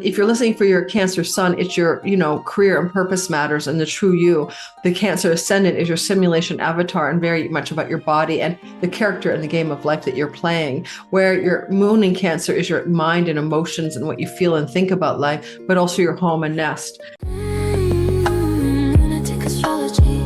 If you're listening for your Cancer sun, it's your, career and purpose matters and the true you. The Cancer ascendant is your simulation avatar and very much about your body and the character in the game of life that you're playing. Where your moon in Cancer is your mind and emotions and what you feel and think about life, but also your home and nest. Lunatic astrology.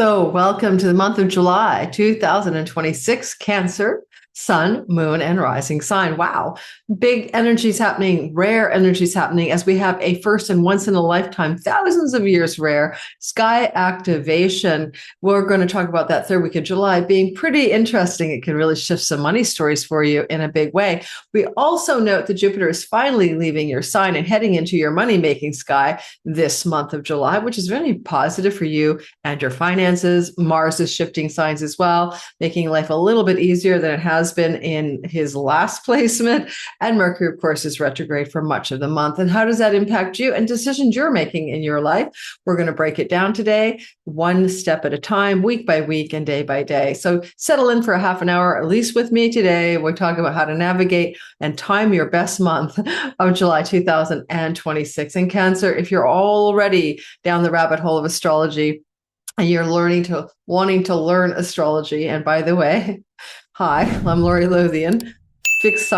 So welcome to the month of July, 2026, Cancer. Sun, moon, and rising sign. Wow. Big energies happening, rare energies happening as we have a first and once in a lifetime, thousands of years rare sky activation. We're going to talk about that third week of July being pretty interesting. It can really shift some money stories for you in a big way. We also note that Jupiter is finally leaving your sign and heading into your money-making sky this month of July, which is very positive for you and your finances. Mars is shifting signs as well, making life a little bit easier than it has been in his last placement. And Mercury, of course, is retrograde for much of the month. And how does that impact you and decisions you're making in your life? We're going to break it down today, one step at a time, week by week and day by day. So settle in for a half an hour, at least with me today. We're talking about how to navigate and time your best month of July 2026. In Cancer, if you're already down the rabbit hole of astrology and you're wanting to learn astrology, and by the way, hi, I'm Lori Lothian, fixed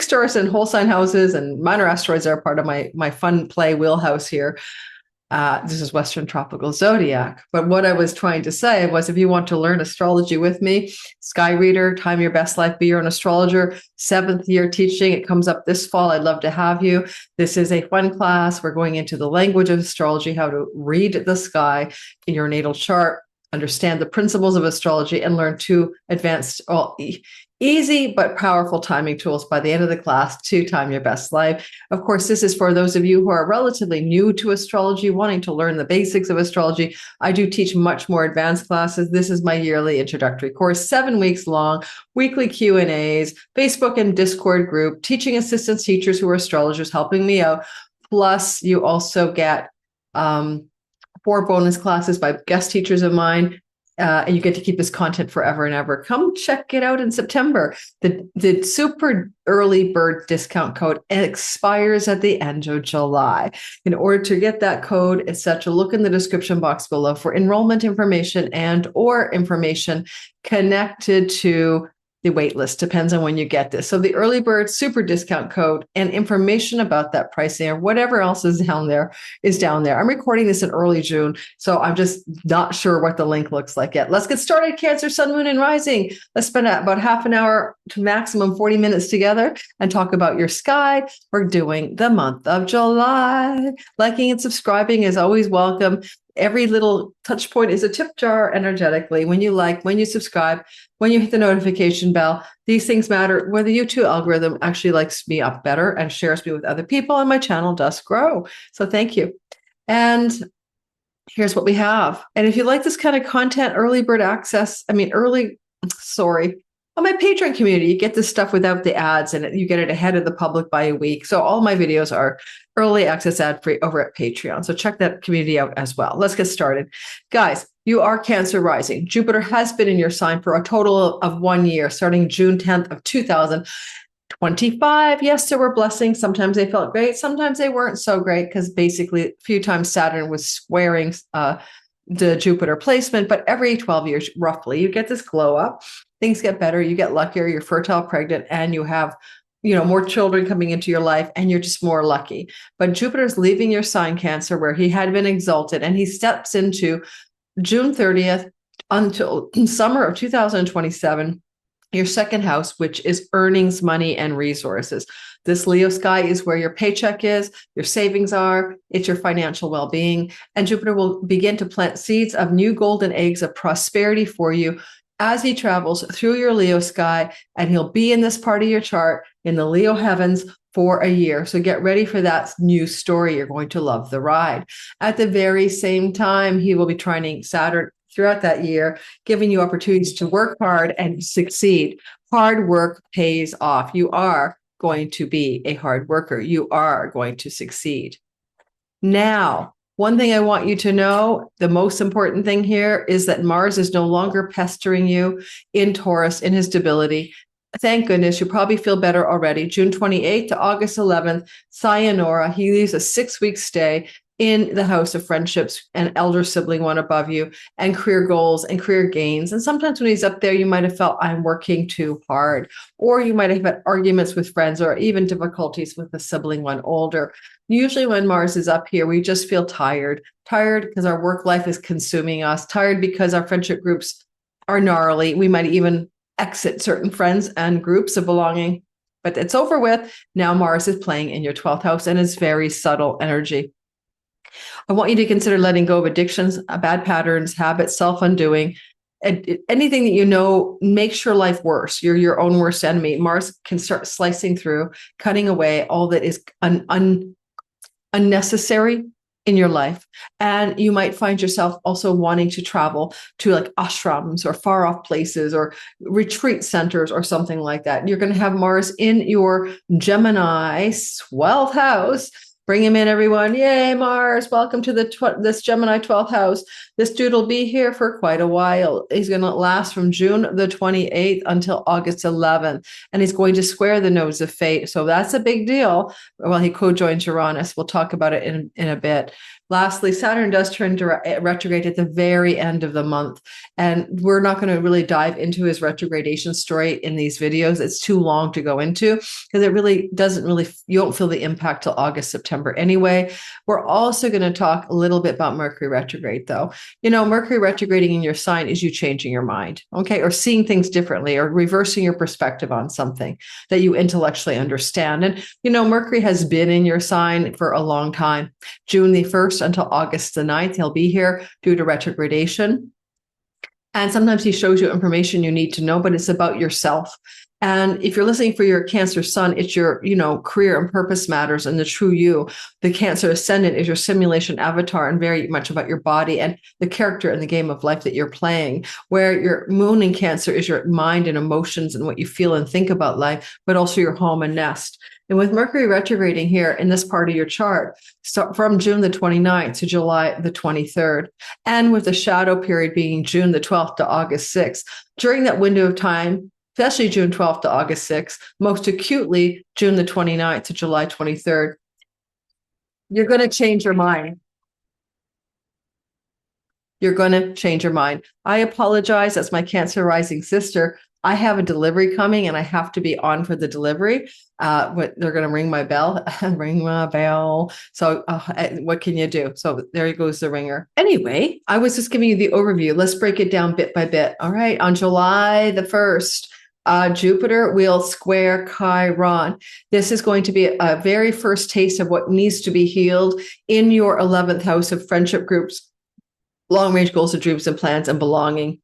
Taurus and whole sign houses and minor asteroids are part of my fun play wheelhouse here. This is Western Tropical Zodiac. But what I was trying to say was if you want to learn astrology with me, Sky Reader, Time Your Best Life, Be Your Own Astrologer, 7th year teaching. It comes up this fall. I'd love to have you. This is a fun class. We're going into the language of astrology, how to read the sky in your natal chart, understand the principles of astrology, and learn two advanced, easy but powerful timing tools by the end of the class to time your best life. Of course, this is for those of you who are relatively new to astrology, wanting to learn the basics of astrology. I do teach much more advanced classes. This is my yearly introductory course, 7 weeks long, weekly Q&As, Facebook and Discord group, teaching assistants, teachers who are astrologers helping me out. Plus, you also get 4 bonus classes by guest teachers of mine, and you get to keep this content forever and ever. Come check it out in September. The super early bird discount code expires at the end of July. In order to get that code, etc., look in the description box below for enrollment information and or information connected to the wait list. Depends on when you get this. So the early bird super discount code and information about that pricing or whatever else is down there. I'm recording this in early June, so I'm just not sure what the link looks like yet. Let's get started. Cancer, Sun, Moon, and Rising. Let's spend about half an hour to maximum 40 minutes together and talk about your sky. We're doing the month of July. Liking and subscribing is always welcome. Every little touch point is a tip jar energetically. When you like, when you subscribe, when you hit the notification bell, these things matter. Whether YouTube algorithm actually likes me up better and shares me with other people, and my channel does grow. So thank you. And here's what we have. And if you like this kind of content, early bird access, on my Patreon community, you get this stuff without the ads and you get it ahead of the public by a week. So all my videos are early access ad-free over at Patreon. So check that community out as well. Let's get started. Guys, you are Cancer rising. Jupiter has been in your sign for a total of 1 year, starting June 10th of 2025. Yes, there were blessings. Sometimes they felt great. Sometimes they weren't so great because basically a few times Saturn was squaring the Jupiter placement. But every 12 years, roughly, you get this glow up. Things get better, you get luckier, you're fertile, pregnant, and you have, more children coming into your life, and you're just more lucky. But Jupiter's leaving your sign, Cancer, where he had been exalted, and he steps into June 30th until summer of 2027, your second house, which is earnings, money, and resources. This Leo sky is where your paycheck is, your savings are, it's your financial well-being, and Jupiter will begin to plant seeds of new golden eggs of prosperity for you as he travels through your Leo sky, and he'll be in this part of your chart in the Leo heavens for a year. So get ready for that new story. You're going to love the ride. At the very same time, he will be trining Saturn throughout that year, giving you opportunities to work hard and succeed. Hard work pays off. You are going to be a hard worker. You are going to succeed. Now, one thing I want you to know, the most important thing here is that Mars is no longer pestering you in Taurus in his debility. Thank goodness. You probably feel better already. June 28th to August 11th, Sayonara. He leaves a 6-week stay in the house of friendships and elder sibling one above you and career goals and career gains. And sometimes when he's up there, you might have felt I'm working too hard, or you might have had arguments with friends or even difficulties with the sibling one older. Usually when Mars is up here, we just feel tired because our work life is consuming us, tired because our friendship groups are gnarly. We might even exit certain friends and groups of belonging, but it's over with. Now Mars is playing in your 12th house and it's very subtle energy. I want you to consider letting go of addictions, bad patterns, habits, self-undoing, anything that you know makes your life worse. You're your own worst enemy. Mars can start slicing through, cutting away all that is unnecessary in your life. And you might find yourself also wanting to travel to like ashrams or far off places or retreat centers or something like that. You're going to have Mars in your Gemini 12th house. Bring him in, everyone. Yay, Mars. Welcome to this Gemini 12th house. This dude will be here for quite a while. He's going to last from June the 28th until August 11th. And he's going to square the nodes of fate. So that's a big deal. Well, he co-joins Uranus. We'll talk about it in a bit. Lastly, Saturn does turn retrograde at the very end of the month. And we're not going to really dive into his retrogradation story in these videos. It's too long to go into because it really you won't feel the impact till August, September anyway. We're also going to talk a little bit about Mercury retrograde, though. You know, Mercury retrograding in your sign is you changing your mind, okay, or seeing things differently or reversing your perspective on something that you intellectually understand. And, you know, Mercury has been in your sign for a long time. June the 1st until August the 9th, he'll be here due to retrogradation. And sometimes he shows you information you need to know, but it's about yourself. And if you're listening for your Cancer sun, it's your, career and purpose matters and the true you. The Cancer ascendant is your simulation avatar and very much about your body and the character in the game of life that you're playing, where your moon in Cancer is your mind and emotions and what you feel and think about life, but also your home and nest. And with Mercury retrograding here in this part of your chart, so from June the 29th to July the 23rd, and with the shadow period being June the 12th to August 6th, during that window of time, especially June 12th to August 6th, most acutely June the 29th to July 23rd, you're going to change your mind. You're going to change your mind. I apologize. That's my Cancer rising sister. I have a delivery coming and I have to be on for the delivery. They're going to ring my bell. Ring my bell. So what can you do? So there goes the ringer. Anyway, I was just giving you the overview. Let's break it down bit by bit. All right. On July the 1st, Jupiter will square Chiron. This is going to be a very first taste of what needs to be healed in your 11th house of friendship groups, long-range goals and dreams and plans and belonging.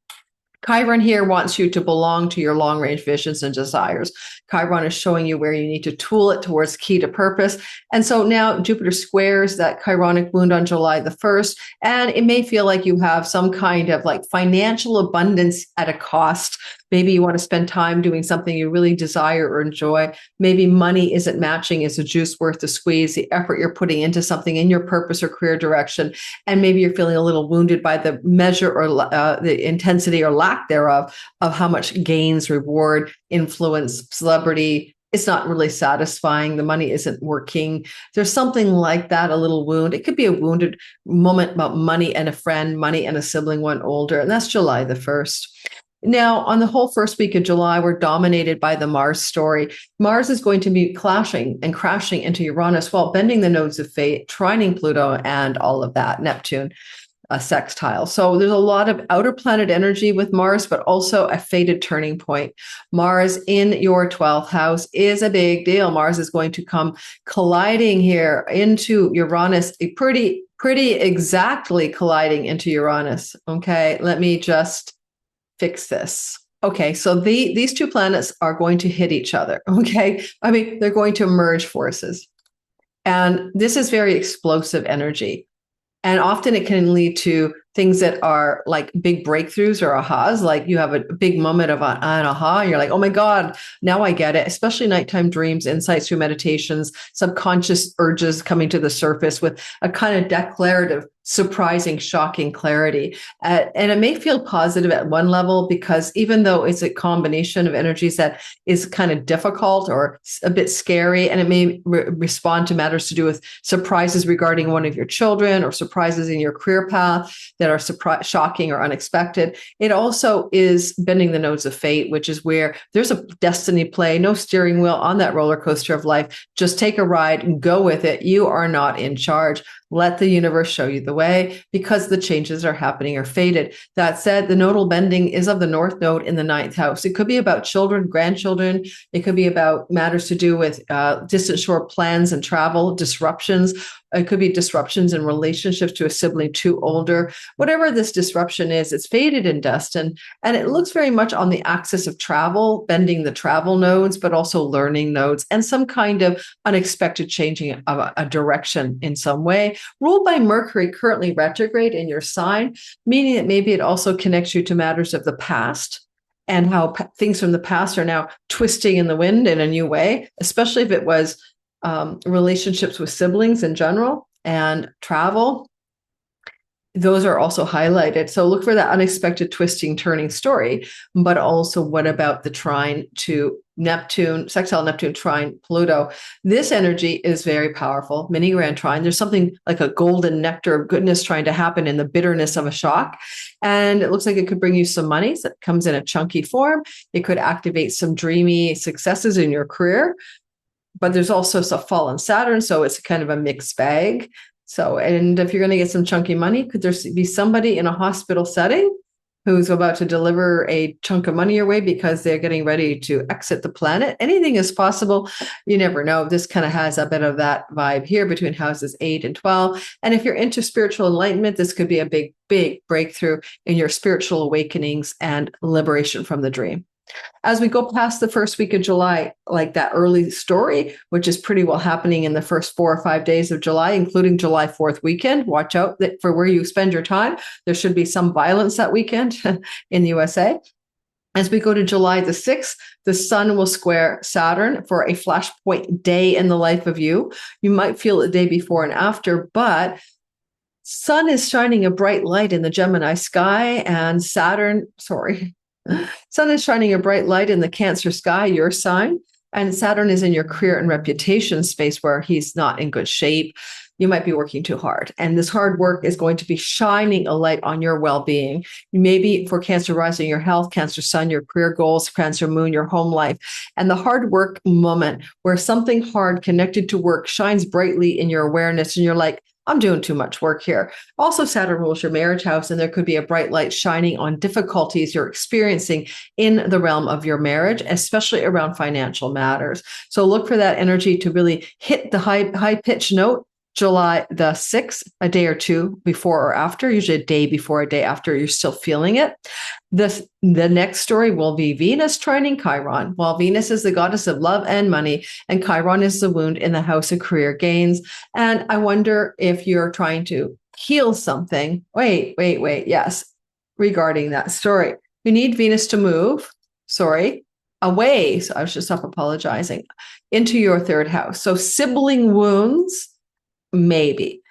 Chiron here wants you to belong to your long-range visions and desires. Chiron is showing you where you need to tool it towards key to purpose. And so now Jupiter squares that Chironic wound on July the 1st, and it may feel like you have some kind of like financial abundance at a cost. Maybe you want to spend time doing something you really desire or enjoy. Maybe money isn't matching. Is the juice worth the squeeze? The effort you're putting into something in your purpose or career direction. And maybe you're feeling a little wounded by the measure or the intensity or lack thereof of how much gains, reward, influence, celebrity. It's not really satisfying. The money isn't working. There's something like that, a little wound. It could be a wounded moment about money and a friend, money and a sibling, one older. And that's July the 1st. Now, on the whole first week of July, we're dominated by the Mars story. Mars is going to be clashing and crashing into Uranus while bending the nodes of fate, trining Pluto and all of that, Neptune, a sextile. So there's a lot of outer planet energy with Mars, but also a fated turning point. Mars in your 12th house is a big deal. Mars is going to come colliding here into Uranus, pretty exactly colliding into Uranus. Okay, let me just fix this. Okay, so these two planets are going to hit each other, okay? I mean, they're going to merge forces. And this is very explosive energy. And often it can lead to things that are like big breakthroughs or ahas, like you have a big moment of an aha, and you're like, oh my God, now I get it, especially nighttime dreams, insights through meditations, subconscious urges coming to the surface with a kind of declarative, surprising, shocking clarity. And it may feel positive at one level because even though it's a combination of energies that is kind of difficult or a bit scary, and it may respond to matters to do with surprises regarding one of your children or surprises in your career path that are shocking or unexpected. It also is bending the nodes of fate, which is where there's a destiny play, no steering wheel on that roller coaster of life. Just take a ride and go with it. You are not in charge. Let the universe show you the way because the changes are happening or fated. That said, the nodal bending is of the North Node in the 9th house. It could be about children, grandchildren. It could be about matters to do with distant shore plans and travel, disruptions. It could be disruptions in relationships to a sibling too older. Whatever this disruption is, it's fated and destined. And it looks very much on the axis of travel, bending the travel nodes, but also learning nodes and some kind of unexpected changing of a direction in some way. Ruled by Mercury, currently retrograde in your sign, meaning that maybe it also connects you to matters of the past and how things from the past are now twisting in the wind in a new way, especially if it was relationships with siblings in general and travel. Those are also highlighted. So look for that unexpected twisting, turning story. But also, what about the trine to Neptune, sextile Neptune, trine Pluto? This energy is very powerful. Mini grand trine. There's something like a golden nectar of goodness trying to happen in the bitterness of a shock. And it looks like it could bring you some money that comes in a chunky form. It could activate some dreamy successes in your career. But there's also some fallen Saturn. So it's kind of a mixed bag. So, and if you're going to get some chunky money, could there be somebody in a hospital setting who's about to deliver a chunk of money your way because they're getting ready to exit the planet? Anything is possible. You never know. This kind of has a bit of that vibe here between houses 8 and 12. And if you're into spiritual enlightenment, this could be a big, big breakthrough in your spiritual awakenings and liberation from the dream. As we go past the first week of July, like that early story, which is pretty well happening in the first 4 or 5 days of July, including July 4th weekend. Watch out for where you spend your time. There should be some violence that weekend in the USA. As we go to July the 6th, the sun will square Saturn for a flashpoint day in the life of you. You might feel it the day before and after, but sun is shining a bright light in the Gemini sky, and Sun is shining a bright light in the Cancer sky, your sign, and Saturn is in your career and reputation space where he's not in good shape. You might be working too hard, and this hard work is going to be shining a light on your well-being. Maybe for Cancer rising, your health, Cancer sun, your career goals, Cancer moon, your home life, and the hard work moment where something hard connected to work shines brightly in your awareness, and you're like, I'm doing too much work here. Also, Saturn rules your marriage house, and there could be a bright light shining on difficulties you're experiencing in the realm of your marriage, especially around financial matters. So look for that energy to really hit the high pitch note July the 6th, a day or two before or after, usually a day before, a day after, you're still feeling it. The next story will be Venus trining Chiron. While Venus is the goddess of love and money, and Chiron is the wound in the house of career gains. And I wonder if you're trying to heal something. Wait. Yes, regarding that story. You need Venus to move, away. So I was just apologizing, into your 3rd house. So sibling wounds, maybe.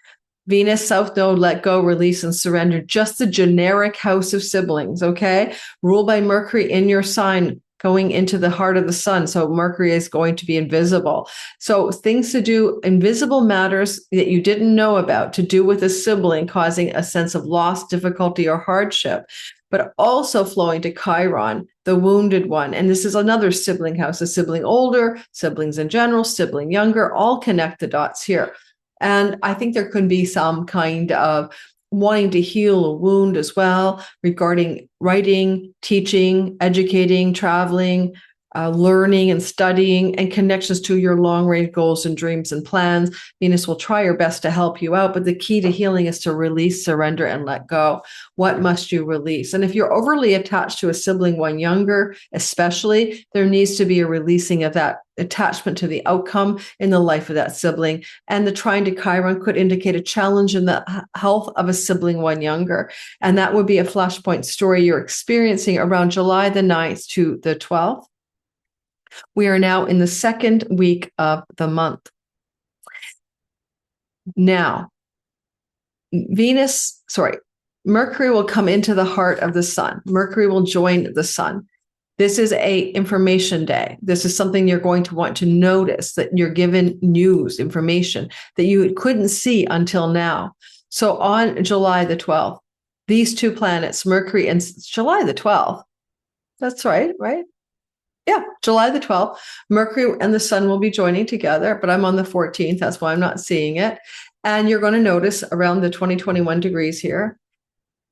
Venus, South Node, let go, release, and surrender. Just the generic house of siblings, okay? Ruled by Mercury in your sign, going into the heart of the sun. So Mercury is going to be invisible. So things to do, invisible matters that you didn't know about, to do with a sibling, causing a sense of loss, difficulty, or hardship, but also flowing to Chiron, the wounded one. And this is another sibling house, a sibling older, siblings in general, sibling younger, all connect the dots here. And I think there could be some kind of wanting to heal a wound as well regarding writing, teaching, educating, traveling, learning and studying, and connections to your long-range goals and dreams and plans. Venus will try her best to help you out, but the key to healing is to release, surrender, and let go. What must you release? And if you're overly attached to a sibling, one younger especially, there needs to be a releasing of that attachment to the outcome in the life of that sibling. And the trine to Chiron could indicate a challenge in the health of a sibling, one younger. And that would be a flashpoint story you're experiencing around July the 9th to the 12th. We are now in the second week of the month. Now, Mercury will come into the heart of the sun. Mercury will join the sun. This is a information day. This is something you're going to want to notice, that you're given news, information that you couldn't see until now. So on July the 12th, these two planets, Mercury and July the 12th, that's right? Yeah, July the 12th, Mercury and the sun will be joining together, but I'm on the 14th. That's why I'm not seeing it. And you're going to notice around the 20-21 degrees here,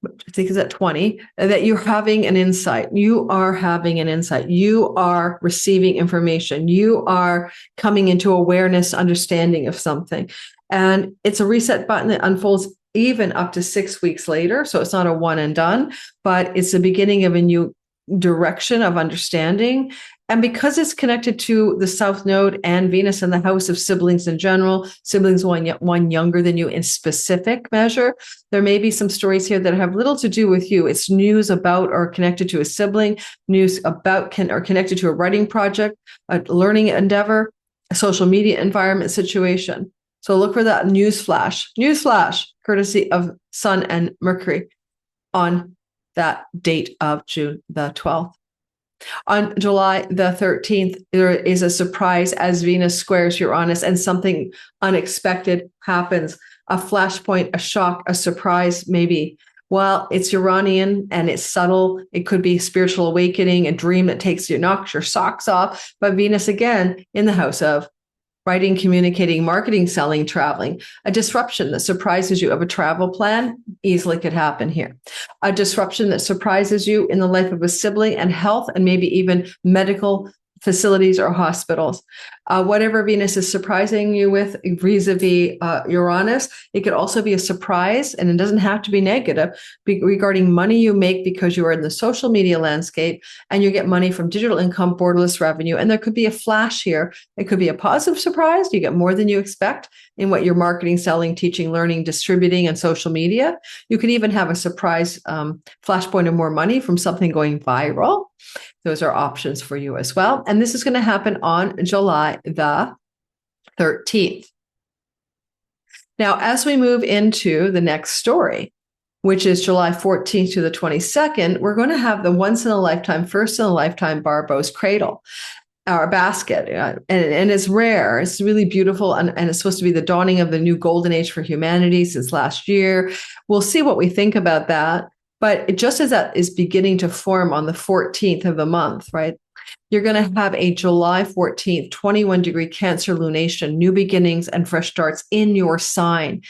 which I think is at 20, that you're having an insight. You are having an insight. You are receiving information. You are coming into awareness, understanding of something. And it's a reset button that unfolds even up to 6 weeks later. So it's not a one and done, but it's the beginning of a new direction of understanding. And because it's connected to the South Node and Venus in the house of siblings in general, siblings one younger than you in specific measure, there may be some stories here that have little to do with you. It's news about or connected to a sibling, news about or connected to a writing project, a learning endeavor, a social media environment situation. So look for that news flash, courtesy of Sun and Mercury on that date of June the 12th. On July the 13th, there is a surprise as Venus squares Uranus and something unexpected happens. A flashpoint, a shock, a surprise, maybe. Well, it's Uranian and it's subtle. It could be spiritual awakening, a dream that knocks your socks off. But Venus, again, in the house of writing, communicating, marketing, selling, traveling. A disruption that surprises you of a travel plan easily could happen here. A disruption that surprises you in the life of a sibling and health and maybe even medical facilities or hospitals. Whatever Venus is surprising you with vis-a-vis Uranus, it could also be a surprise, and it doesn't have to be negative, regarding money you make because you are in the social media landscape and you get money from digital income, borderless revenue. And there could be a flash here. It could be a positive surprise. You get more than you expect in what you're marketing, selling, teaching, learning, distributing, and social media. You could even have a surprise flashpoint of more money from something going viral. Those are options for you as well. And this is going to happen on July the 13th. Now, as we move into the next story, which is July 14th to the 22nd, we're going to have the once in a lifetime, first in a lifetime Barbeau's cradle, our basket. And it's rare. It's really beautiful. And it's supposed to be the dawning of the new golden age for humanity since last year. We'll see what we think about that. But just as that is beginning to form on the 14th of the month, right? You're going to have a July 14th, 21 degree Cancer lunation, new beginnings and fresh starts in your sign.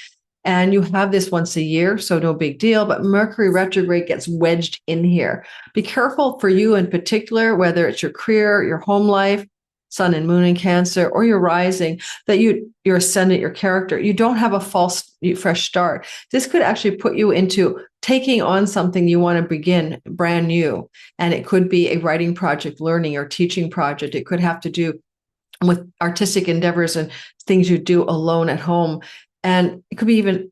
And you have this once a year, so no big deal, but Mercury retrograde gets wedged in here. Be careful for you in particular, whether it's your career, your home life, Sun and Moon in Cancer, or your rising, that your ascendant, your character, you don't have a false fresh start. This could actually put you into taking on something you want to begin brand new. And it could be a writing project, learning or teaching project. It could have to do with artistic endeavors and things you do alone at home. And it could be even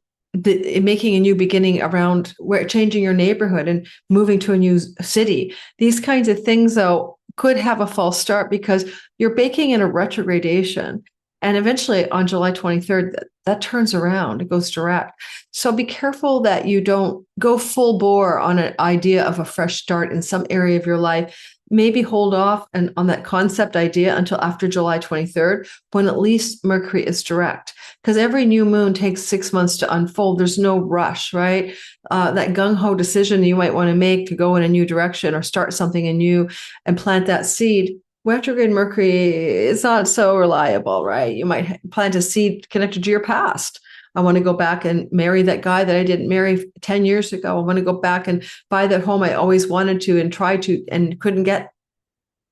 making a new beginning around changing your neighborhood and moving to a new city. These kinds of things, though, could have a false start because you're baking in a retrogradation. And eventually on July 23rd, that turns around, it goes direct. So be careful that you don't go full bore on an idea of a fresh start in some area of your life. Maybe hold off on that concept idea until after July 23rd, when at least Mercury is direct. Because every new moon takes 6 months to unfold. There's no rush, right? That gung-ho decision you might want to make to go in a new direction or start something anew and plant that seed. Retrograde Mercury is not so reliable, right? You might plant a seed connected to your past. I want to go back and marry that guy that I didn't marry 10 years ago. I want to go back and buy that home I always wanted to and try to and couldn't get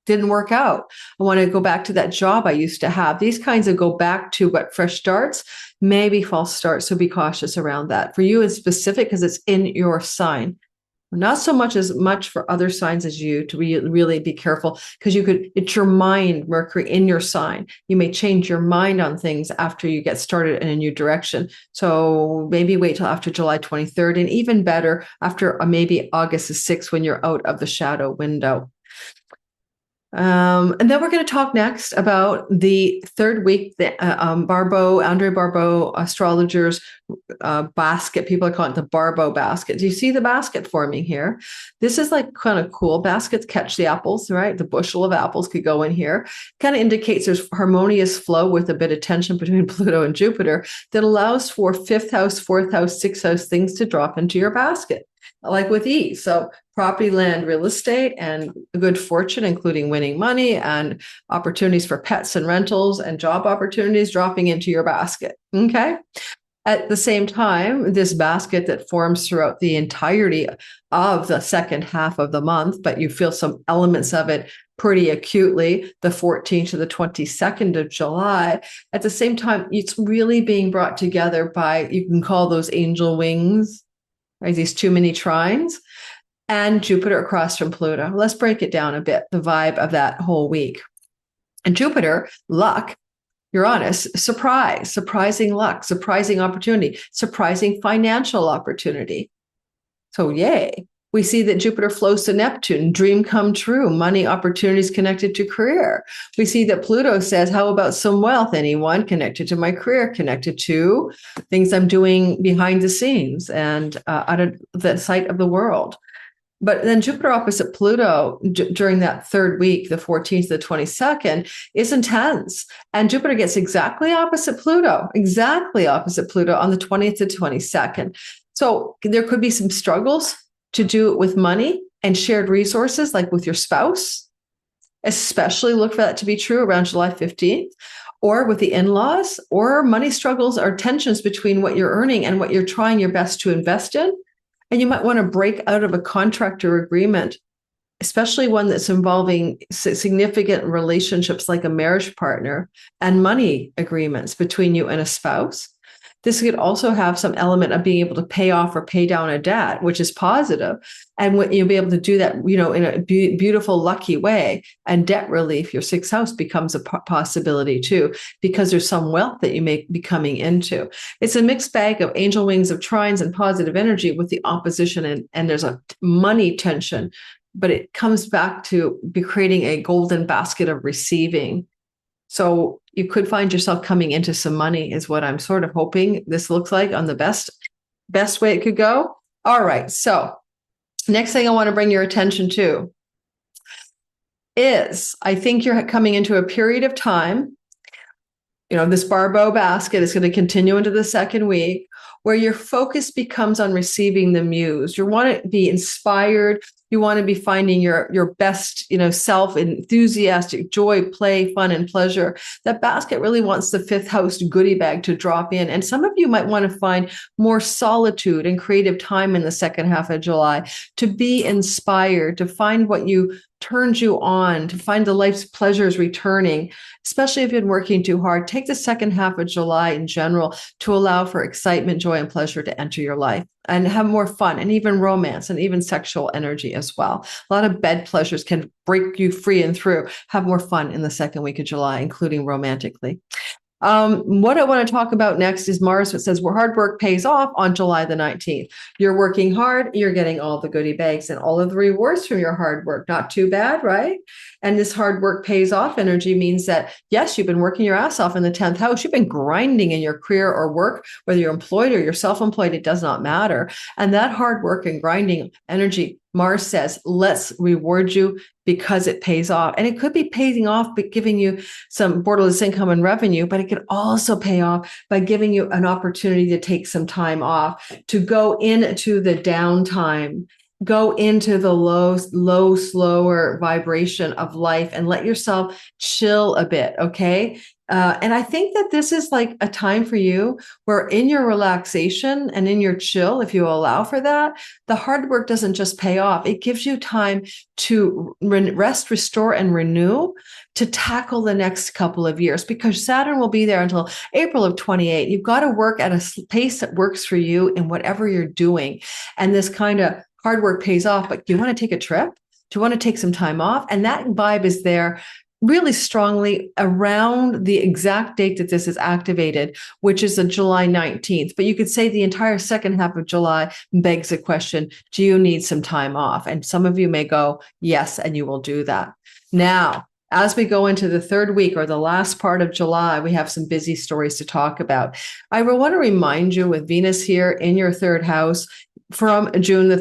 didn't work out. I want to go back to that job I used to have. These kinds of go back to what fresh starts, maybe false starts. So be cautious around that. For you, it's specific because it's in your sign. Not so much as much for other signs as you to really be careful, because it's your mind, Mercury, in your sign. You may change your mind on things after you get started in a new direction. So maybe wait till after July 23rd, and even better after maybe August the 6th, when you're out of the shadow window. And then we're going to talk next about the third week, the Andre Barbeau astrologers basket. People are calling it the Barbeau basket. Do you see the basket forming here? This is like kind of cool. Baskets catch the apples, right? The bushel of apples could go in here. Kind of indicates there's harmonious flow with a bit of tension between Pluto and Jupiter that allows for fifth house, fourth house, sixth house things to drop into your basket, like with ease. So property, land, real estate, and good fortune, including winning money and opportunities for pets and rentals and job opportunities dropping into your basket. Okay. At the same time, this basket that forms throughout the entirety of the second half of the month, but you feel some elements of it pretty acutely, the 14th to the 22nd of July. At the same time, it's really being brought together by, you can call those angel wings, right? These too many trines, and Jupiter across from Pluto. Let's break it down a bit, the vibe of that whole week. And Jupiter, luck, Uranus, surprise, surprising luck, surprising opportunity, surprising financial opportunity. So yay. We see that Jupiter flows to Neptune, dream come true, money opportunities connected to career. We see that Pluto says, how about some wealth, anyone, connected to my career, connected to things I'm doing behind the scenes and out of the sight of the world. But then Jupiter opposite Pluto during that third week, the 14th to the 22nd, is intense. And Jupiter gets exactly opposite Pluto on the 20th to 22nd. So there could be some struggles to do it with money and shared resources, like with your spouse. Especially look for that to be true around July 15th, or with the in-laws, or money struggles or tensions between what you're earning and what you're trying your best to invest in. And you might want to break out of a contract or agreement, especially one that's involving significant relationships like a marriage partner and money agreements between you and a spouse. This could also have some element of being able to pay off or pay down a debt, which is positive. And when you'll be able to do that, in a beautiful, lucky way. And debt relief, your sixth house, becomes a possibility too, because there's some wealth that you may be coming into. It's a mixed bag of angel wings of trines and positive energy with the opposition, and there's a money tension, but it comes back to be creating a golden basket of receiving. So you could find yourself coming into some money, is what I'm sort of hoping this looks like on the best way it could go. All right. So next thing I want to bring your attention to is, I think you're coming into a period of time, this Barbeau basket is going to continue into the second week, where your focus becomes on receiving the muse. You want to be inspired. You want to be finding your best, self, enthusiastic, joy, play, fun, and pleasure. That basket really wants the fifth house goodie bag to drop in. And some of you might want to find more solitude and creative time in the second half of July to be inspired, to find what turns you on, to find the life's pleasures returning, especially if you've been working too hard. Take the second half of July in general to allow for excitement, joy, and pleasure to enter your life and have more fun, and even romance and even sexual energy as well. A lot of bed pleasures can break you free and through. Have more fun in the second week of July, including romantically. What I want to talk about next is Mars, which says where hard work pays off on July the 19th. You're working hard, you're getting all the goodie bags and all of the rewards from your hard work. Not too bad, right? And this hard work pays off energy means that, yes, you've been working your ass off in the 10th house. You've been grinding in your career or work, whether you're employed or you're self-employed, it does not matter. And that hard work and grinding energy, Mars says, let's reward you because it pays off. And it could be paying off, but giving you some borderless income and revenue, but it could also pay off by giving you an opportunity to take some time off, to go into the downtime go into the low, slower vibration of life and let yourself chill a bit. Okay. And I think that this is like a time for you where in your relaxation and in your chill, if you allow for that, the hard work doesn't just pay off. It gives you time to rest, restore, and renew to tackle the next couple of years, because Saturn will be there until April of 28. You've got to work at a pace that works for you in whatever you're doing. And this kind of hard work pays off, but do you want to take a trip? Do you want to take some time off? And that vibe is there really strongly around the exact date that this is activated, which is on July 19th. But you could say the entire second half of July begs the question, do you need some time off? And some of you may go, yes, and you will do that. Now, as we go into the third week or the last part of July, we have some busy stories to talk about. I want to remind you, with Venus here in your third house, from July the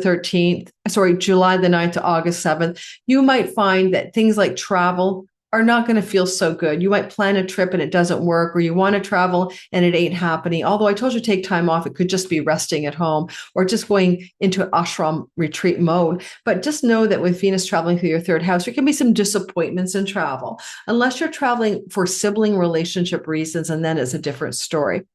9th to August 7th, you might find that things like travel are not going to feel so good. You might plan a trip and it doesn't work, or you want to travel and it ain't happening. Although I told you to take time off, it could just be resting at home or just going into ashram retreat mode. But just know that with Venus traveling through your third house, there can be some disappointments in travel, unless you're traveling for sibling relationship reasons, and then it's a different story.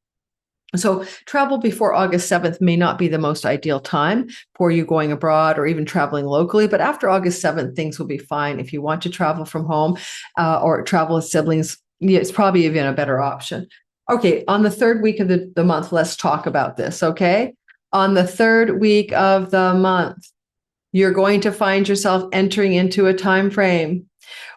So travel before August 7th may not be the most ideal time for you going abroad or even traveling locally, but after August 7th, things will be fine. If you want to travel from home or travel with siblings, it's probably even a better option. Okay, on the third week of the month, let's talk about this, okay? On the third week of the month, you're going to find yourself entering into a time frame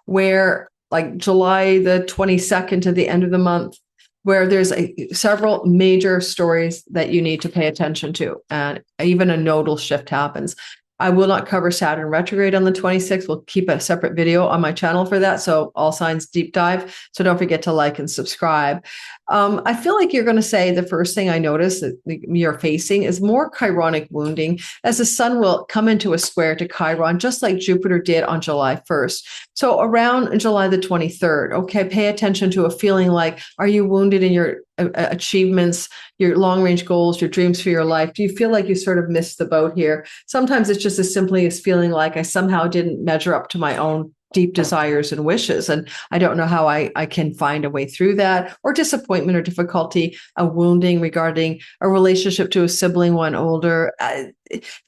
where, like July the 22nd to the end of the month, where there's several major stories that you need to pay attention to, and even a nodal shift happens. I will not cover Saturn retrograde on the 26th. We'll keep a separate video on my channel for that. So all signs deep dive. So don't forget to like and subscribe. I feel like you're going to say the first thing I notice that you're facing is more chironic wounding, as the sun will come into a square to Chiron, just like Jupiter did on July 1st. So around July the 23rd, okay, pay attention to a feeling like, are you wounded in your achievements, your long-range goals, your dreams for your life? Do you feel like you sort of missed the boat here? Sometimes it's just as simply as feeling like I somehow didn't measure up to my own deep desires and wishes, and I don't know how I can find a way through that, or disappointment or difficulty, a wounding regarding a relationship to a sibling, one older.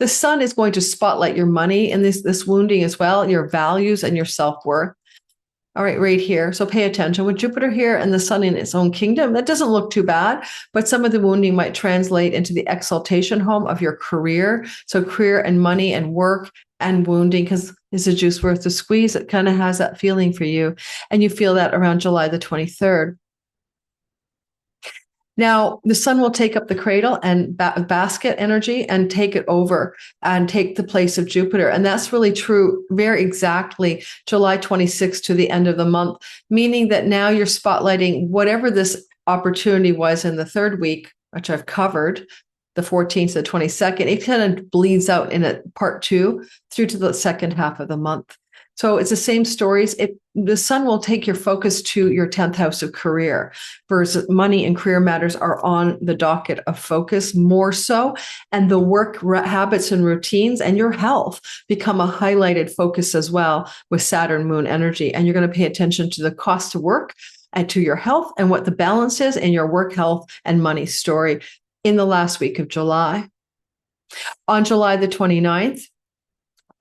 The sun is going to spotlight your money and this wounding as well, your values and your self-worth. All right here. So pay attention. With Jupiter here and the sun in its own kingdom, that doesn't look too bad, but some of the wounding might translate into the exaltation home of your career. So career and money and work and wounding, because is the juice worth the squeeze? It kind of has that feeling for you. And you feel that around July the 23rd. Now, the sun will take up the cradle and basket energy and take it over and take the place of Jupiter. And that's really true very exactly July 26th to the end of the month, meaning that now you're spotlighting whatever this opportunity was in the third week, which I've covered, the 14th to the 22nd. It kind of bleeds out in a part two through to the second half of the month. So it's the same stories. The sun will take your focus to your 10th house of career, versus money and career matters are on the docket of focus more so. And the work habits and routines and your health become a highlighted focus as well with Saturn moon energy. And you're going to pay attention to the cost of work and to your health and what the balance is in your work, health, and money story in the last week of July. On July the 29th,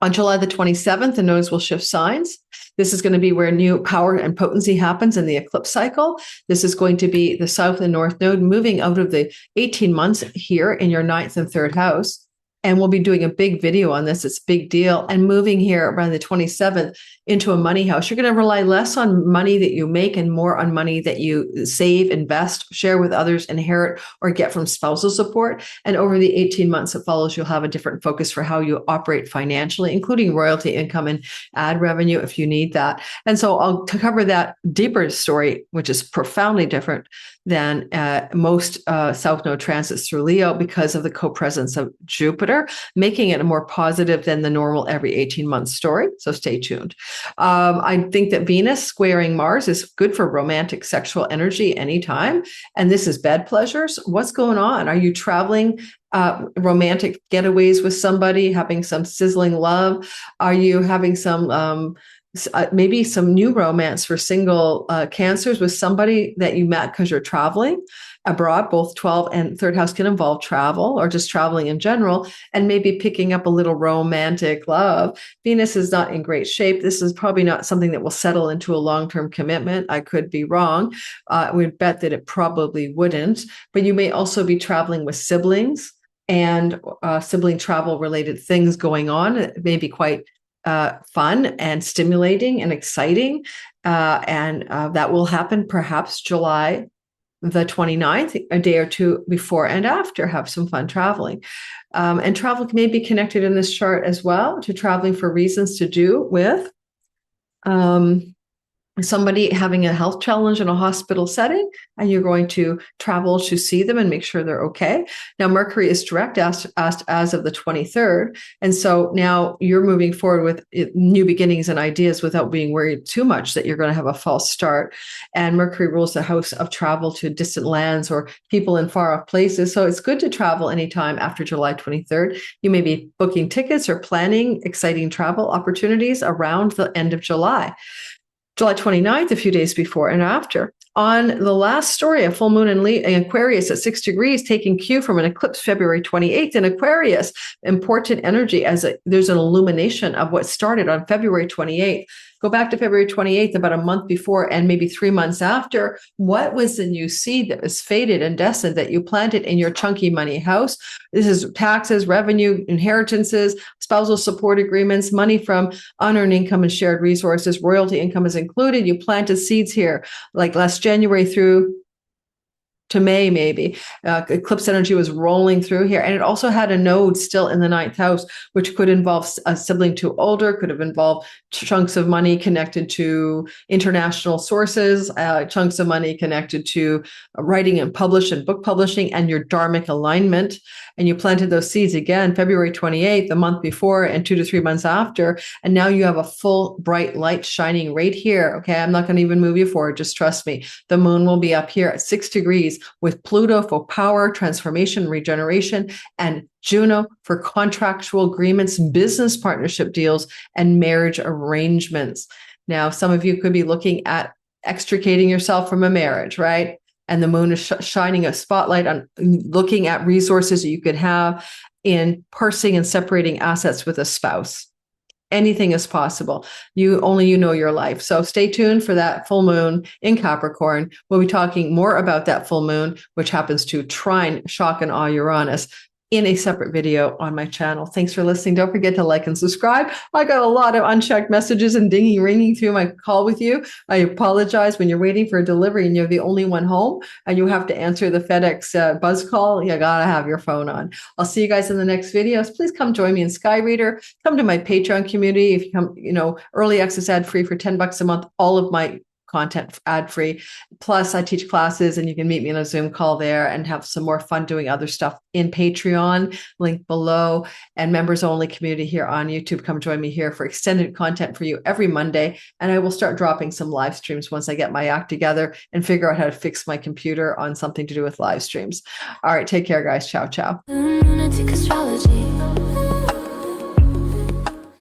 on July the 27th, the nodes will shift signs. This is going to be where new power and potency happens in the eclipse cycle. This is going to be the south and north node moving out of the 18 months here in your ninth and third house. And we'll be doing a big video on this. It's a big deal. And moving here around the 27th into a money house. You're going to rely less on money that you make and more on money that you save, invest, share with others, inherit, or get from spousal support. And over the 18 months that follows, you'll have a different focus for how you operate financially, including royalty income and ad revenue if you need that. And so I'll cover that deeper story, which is profoundly different than most South Node transits through Leo because of the co-presence of Jupiter, making it more positive than the normal every 18-month story. So stay tuned. I think that Venus squaring Mars is good for romantic sexual energy anytime. And this is bed pleasures. What's going on? Are you traveling? Romantic getaways with somebody, having some sizzling love? Are you having some maybe some new romance for single Cancers with somebody that you met because you're traveling abroad? Both 12 and third house can involve travel or just traveling in general, and maybe picking up a little romantic love. Venus is not in great shape. This is probably not something that will settle into a long-term commitment. I could be wrong. We'd bet that it probably wouldn't, but you may also be traveling with siblings and sibling travel related things going on. It may be quite fun and stimulating and exciting. And that will happen perhaps July the 29th, a day or two before and after. Have some fun traveling. And travel may be connected in this chart as well to traveling for reasons to do with somebody having a health challenge in a hospital setting, and you're going to travel to see them and make sure they're okay. Now, Mercury is direct as of the 23rd. And so now you're moving forward with new beginnings and ideas without being worried too much that you're going to have a false start. And Mercury rules the house of travel to distant lands or people in far off places. So it's good to travel anytime after July 23rd. You may be booking tickets or planning exciting travel opportunities around the end of July. July 29th, a few days before and after. On the last story, a full moon in Aquarius at 6 degrees, taking cue from an eclipse February 28th in Aquarius. Important energy as there's an illumination of what started on February 28th. Go back to February 28th, about a month before and maybe 3 months after. What was the new seed that was fated and destined that you planted in your chunky money house? This is taxes, revenue, inheritances, spousal support agreements, money from unearned income and shared resources, royalty income is included. You planted seeds here like last January through to May, maybe. Eclipse energy was rolling through here. And it also had a node still in the ninth house, which could involve a sibling too older, could have involved chunks of money connected to international sources, chunks of money connected to writing and book publishing, and your dharmic alignment. And you planted those seeds again, February 28th, the month before, and 2 to 3 months after. And now you have a full bright light shining right here. Okay, I'm not going to even move you forward. Just trust me. The moon will be up here at 6 degrees with Pluto for power, transformation, regeneration, and Juno for contractual agreements, business partnership deals, and marriage arrangements. Now, some of you could be looking at extricating yourself from a marriage, right? And the moon is shining a spotlight on looking at resources that you could have in parsing and separating assets with a spouse. Anything is possible. You know your life. So stay tuned for that full moon in Capricorn. We'll be talking more about that full moon, which happens to trine, shock, and awe Uranus in a separate video on my channel. Thanks for listening. Don't forget to like and subscribe. I got a lot of unchecked messages and ringing through my call with you. I apologize when you're waiting for a delivery and you're the only one home and you have to answer the FedEx buzz call. You gotta have your phone on. I'll see you guys in the next videos. Please come join me in Sky Reader. Come to my Patreon community. If you come, early access ad free for $10 a month, all of my content ad-free. Plus, I teach classes and you can meet me in a Zoom call there and have some more fun doing other stuff in Patreon, link below, and members only community here on YouTube. Come join me here for extended content for you every Monday. And I will start dropping some live streams once I get my act together and figure out how to fix my computer on something to do with live streams. All right, take care, guys. Ciao, ciao. Lunatic astrology.